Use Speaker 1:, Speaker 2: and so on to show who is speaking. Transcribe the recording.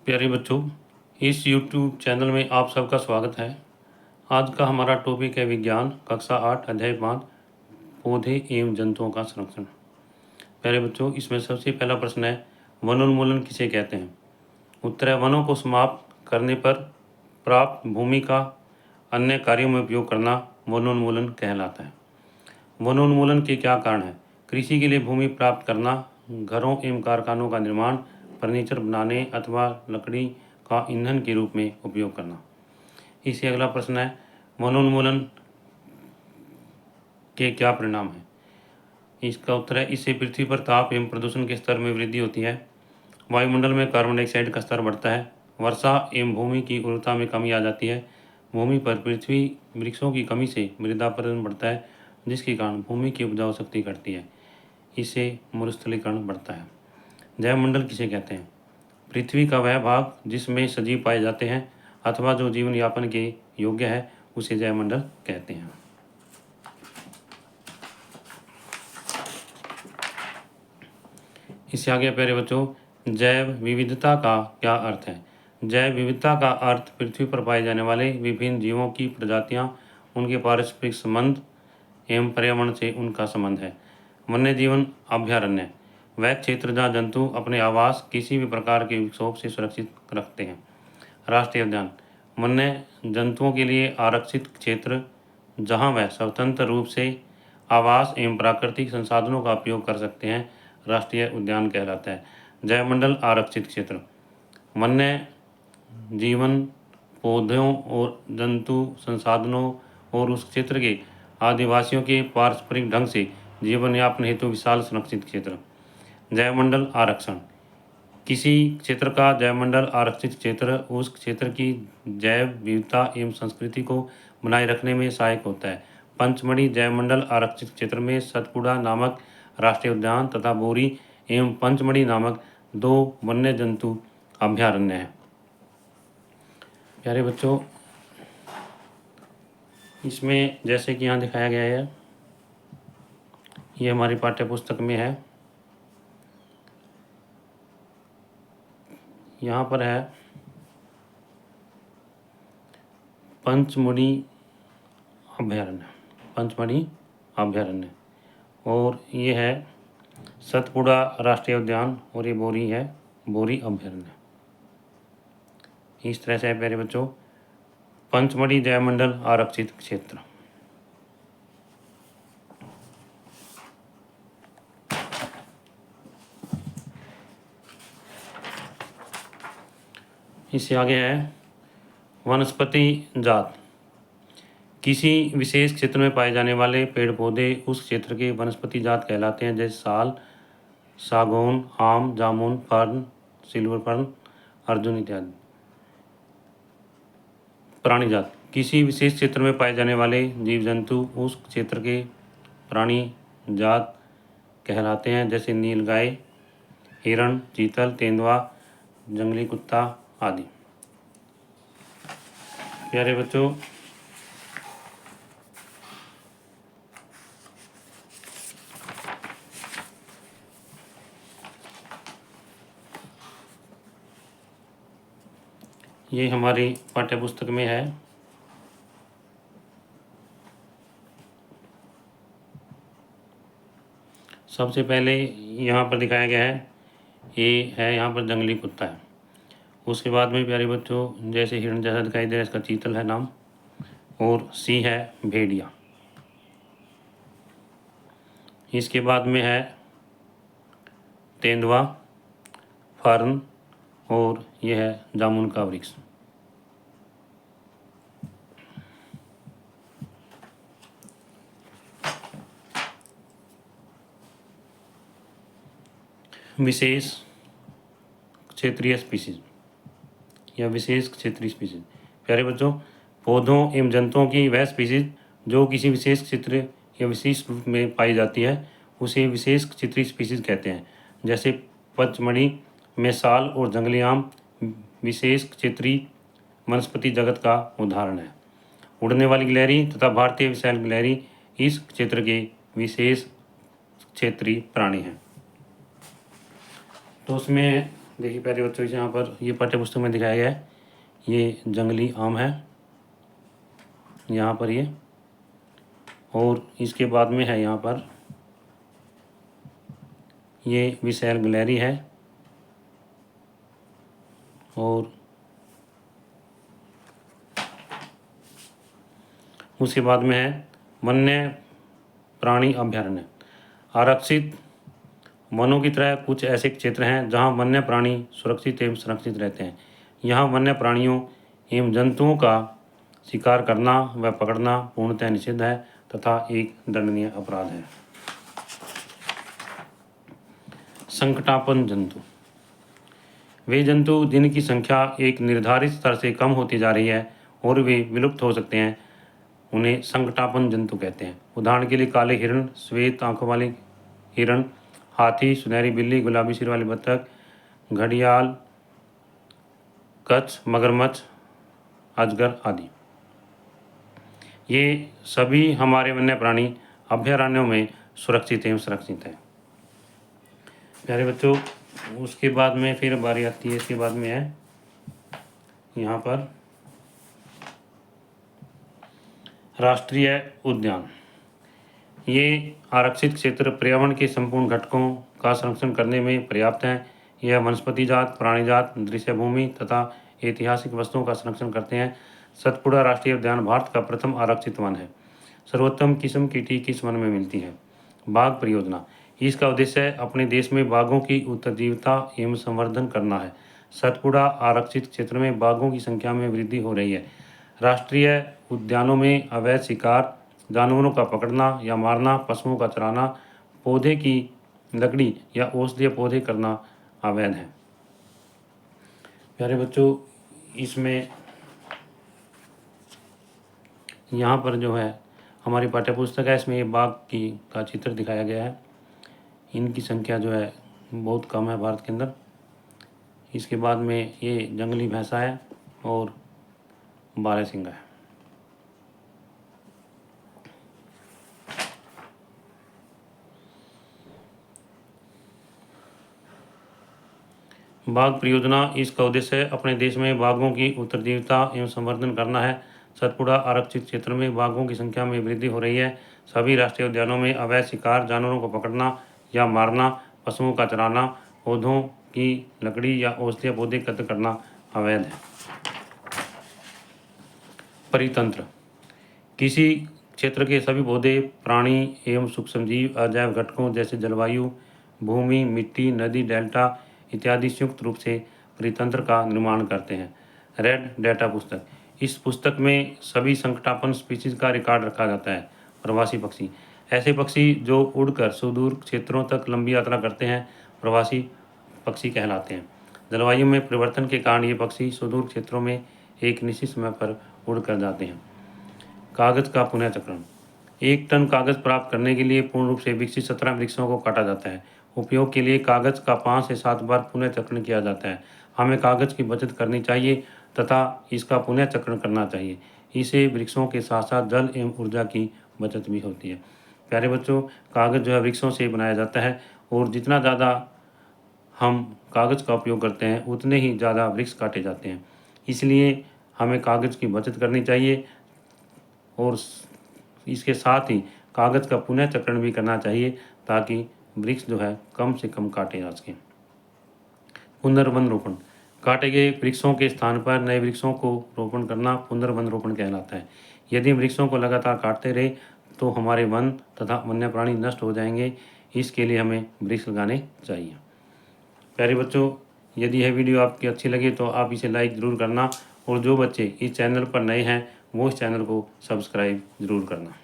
Speaker 1: प्यारे बच्चों, इस YouTube चैनल में आप सबका स्वागत है। आज का हमारा टॉपिक है विज्ञान कक्षा 8 अध्याय 5 पौधे एवं जंतुओं का संरक्षण। प्यारे बच्चों, इसमें सबसे पहला प्रश्न है वनोन्मूलन किसे कहते हैं। उत्तर है वनों को समाप्त करने पर प्राप्त भूमि का अन्य कार्यों में उपयोग करना वनोन्मूलन कहलाता है। वनोन्मूलन के क्या कारण हैं। कृषि के लिए भूमि प्राप्त करना, घरों एवं कारखानों का निर्माण, फर्नीचर बनाने अथवा लकड़ी का ईंधन के रूप में उपयोग करना। इसी अगला प्रश्न है वनोन्मूलन के क्या परिणाम हैं। इसका उत्तर है इससे पृथ्वी पर ताप एवं प्रदूषण के स्तर में वृद्धि होती है, वायुमंडल में कार्बन डाइऑक्साइड का स्तर बढ़ता है, वर्षा एवं भूमि की उर्वरता में कमी आ जाती है, भूमि पर पृथ्वी वृक्षों की कमी से मृदापरण बढ़ता है जिसके कारण भूमि की उपजाऊ शक्ति घटती है, इससे मरुस्थलीकरण बढ़ता है। जैवमंडल किसे कहते हैं। पृथ्वी का वह भाग जिसमें सजीव पाए जाते हैं अथवा जो जीवन यापन के योग्य है उसे जैवमंडल कहते हैं। इससे आगे प्यारे बच्चों, जैव विविधता का क्या अर्थ है। जैव विविधता का अर्थ पृथ्वी पर पाए जाने वाले विभिन्न जीवों की प्रजातियां, उनके पारस्परिक संबंध एवं पर्यावरण से उनका संबंध है। वन्य जीवन अभयारण्य वह क्षेत्र जहाँ जंतु अपने आवास किसी भी प्रकार के विक्षोभ से सुरक्षित रखते हैं। राष्ट्रीय उद्यान वन्य जंतुओं के लिए आरक्षित क्षेत्र जहाँ वह स्वतंत्र रूप से आवास एवं प्राकृतिक संसाधनों का उपयोग कर सकते हैं, राष्ट्रीय उद्यान कहलाता है। जैवमंडल आरक्षित क्षेत्र वन्य जीवन, पौधों और जंतु संसाधनों और उस क्षेत्र के आदिवासियों के पारस्परिक ढंग से जीवन यापन हेतु विशाल संरक्षित क्षेत्र। जैवमंडल आरक्षण किसी क्षेत्र का जैवमंडल आरक्षित क्षेत्र उस क्षेत्र की जैव विविधता एवं संस्कृति को बनाए रखने में सहायक होता है। पंचमढ़ी जैवमंडल आरक्षित क्षेत्र में सतपुड़ा नामक राष्ट्रीय उद्यान तथा बोरी एवं पंचमढ़ी नामक 2 वन्य जंतु अभयारण्य हैं। प्यारे बच्चों, इसमें जैसे कि यहाँ दिखाया गया है, ये हमारी पाठ्य पुस्तक में है। यहाँ पर है पंचमढ़ी अभयारण्य और ये है सतपुड़ा राष्ट्रीय उद्यान और ये बोरी है बोरी अभयारण्य। इस तरह से है प्यारे बच्चों पंचमढ़ी जैवमंडल आरक्षित क्षेत्र। इससे आगे है वनस्पति जात किसी विशेष क्षेत्र में पाए जाने वाले पेड़ पौधे उस क्षेत्र के वनस्पति जात कहलाते हैं, जैसे साल, सागौन, आम, जामुन, फर्न, सिल्वर फर्न, अर्जुन इत्यादि। प्राणी जात किसी विशेष क्षेत्र में पाए जाने वाले जीव जंतु उस क्षेत्र के प्राणी जात कहलाते हैं, जैसे नीलगाय, हिरण, चीतल, तेंदुआ, जंगली कुत्ता आदि। प्यारे बच्चों, ये हमारी पाठ्य पुस्तक में है। सबसे पहले यहाँ पर दिखाया गया है, ये है यहाँ पर जंगली कुत्ता है। उसके बाद में प्यारे बच्चों जैसे हिरण जैसा दिखाई दे रहा है, इसका चीतल है नाम, और सी है भेड़िया। इसके बाद में है तेंदुआ, फर्न और यह है जामुन का वृक्ष। विशेष क्षेत्रीय स्पीशीज या विशेष क्षेत्रीय स्पीशीज। प्यारे बच्चों, पौधों एवं जंतुओं की वह स्पीशीज जो किसी विशेष क्षेत्र या विशेष रूप में पाई जाती है उसे विशेष क्षेत्रीय स्पीशीज कहते हैं। जैसे पचमढ़ी में साल और जंगली आम विशेष क्षेत्रीय वनस्पति जगत का उदाहरण है। उड़ने वाली गिलहरी तथा भारतीय विशाल गिलहरी इस क्षेत्र के विशेष क्षेत्रीय प्राणी हैं। तो उसमें देखिए प्यारे बच्चों, यहाँ पर ये पाठ्य पुस्तक में दिखाया गया है, ये जंगली आम है यहाँ पर ये, और इसके बाद में है यहाँ पर ये विशैल गिलहरी है, और उसके बाद में है वन्य प्राणी अभयारण्य। आरक्षित वनों की तरह कुछ ऐसे क्षेत्र हैं जहां वन्य प्राणी सुरक्षित एवं संरक्षित रहते हैं। यहाँ वन्य प्राणियों एवं जंतुओं का शिकार करना व पकड़ना पूर्णतः निषिद्ध है तथा एक दंडनीय अपराध है। संकटापन्न जंतु, वे जंतु जिनकी संख्या एक निर्धारित स्तर से कम होती जा रही है और वे विलुप्त हो सकते हैं, उन्हें संकटापन्न जंतु कहते हैं। उदाहरण के लिए काले हिरण, श्वेत आंखों वाले हिरण, हाथी, सुनहरी बिल्ली, गुलाबी सिर वाली बतख, घड़ियाल, कच्छ, मगरमच्छ, अजगर आदि। ये सभी हमारे वन्य प्राणी अभयारण्यों में सुरक्षित एवं संरक्षित हैं। प्यारे बच्चों, उसके बाद में फिर बारी आती है, इसके बाद में है यहाँ पर राष्ट्रीय उद्यान। ये आरक्षित क्षेत्र पर्यावरण के संपूर्ण घटकों का संरक्षण करने में पर्याप्त हैं। यह वनस्पति जात, प्राणी जात, दृश्य भूमि तथा ऐतिहासिक वस्तुओं का संरक्षण करते हैं। सतपुड़ा राष्ट्रीय उद्यान भारत का प्रथम आरक्षित वन है। सर्वोत्तम किस्म की टीक इस वन में मिलती है। बाघ परियोजना, इसका उद्देश्य अपने देश में बाघों की उत्तरजीविता एवं संवर्धन करना है। सतपुड़ा आरक्षित क्षेत्र में बाघों की संख्या में वृद्धि हो रही है। राष्ट्रीय उद्यानों में अवैध शिकार, जानवरों का पकड़ना या मारना, पशुओं का चराना, पौधे की लकड़ी या औषधीय पौधे करना अवैध है। प्यारे बच्चों, इसमें यहाँ पर जो है हमारी पाठ्यपुस्तक है, इसमें ये बाघ की का चित्र दिखाया गया है। इनकी संख्या जो है बहुत कम है भारत के अंदर। इसके बाद में ये जंगली भैंसा है और बारहसिंगा है। बाघ परियोजना, इसका उद्देश्य अपने देश में बाघों की उत्तरजीविता एवं संवर्धन करना है। सतपुड़ा आरक्षित क्षेत्र में बाघों की संख्या में वृद्धि हो रही है। सभी राष्ट्रीय उद्यानों में अवैध शिकार, जानवरों को पकड़ना या मारना, पशुओं का चराना, पौधों की लकड़ी या औषधीय पौधे एकत्र करना अवैध है। परितंत्र, किसी क्षेत्र के सभी पौधे, प्राणी एवं सूक्ष्मजीव अजैव घटकों जैसे जलवायु, भूमि, मिट्टी, नदी, डेल्टा इत्यादि संयुक्त रूप से परितंत्र का निर्माण करते हैं। रेड डेटा पुस्तक, इस पुस्तक में सभी संकटापन्न स्पीशीज का रिकॉर्ड रखा जाता है। प्रवासी पक्षी, ऐसे पक्षी जो उड़कर सुदूर क्षेत्रों तक लंबी यात्रा करते हैं प्रवासी पक्षी कहलाते हैं। जलवायु में परिवर्तन के कारण ये पक्षी सुदूर क्षेत्रों में एक निश्चित समय पर उड़ कर जाते हैं। कागज का पुनः चक्रण, 1 टन कागज प्राप्त करने के लिए पूर्ण रूप से विकसित 17 वृक्षों को काटा जाता है। उपयोग के लिए कागज का 5 से 7 बार पुनः चक्रण किया जाता है। हमें कागज की बचत करनी चाहिए तथा इसका पुनः चक्रण करना चाहिए। इससे वृक्षों के साथ साथ जल एवं ऊर्जा की बचत भी होती है। प्यारे बच्चों, कागज जो है वृक्षों से बनाया जाता है और जितना ज़्यादा हम कागज का उपयोग करते हैं उतने ही ज़्यादा वृक्ष काटे जाते हैं। इसलिए हमें कागज की बचत करनी चाहिए और इसके साथ ही कागज का पुनः चक्रण भी करना चाहिए ताकि वृक्ष जो है कम से कम काटे जा सकें। पुनर्वन रोपण, काटे गए वृक्षों के स्थान पर नए वृक्षों को रोपण करना पुनर्वन रोपण कहलाता है। यदि वृक्षों को लगातार काटते रहे तो हमारे वन तथा वन्य प्राणी नष्ट हो जाएंगे। इसके लिए हमें वृक्ष लगाने चाहिए। प्यारे बच्चों, यदि यह वीडियो आपकी अच्छी लगे तो आप इसे लाइक ज़रूर करना और जो बच्चे इस चैनल पर नए हैं वो इस चैनल को सब्सक्राइब ज़रूर करना।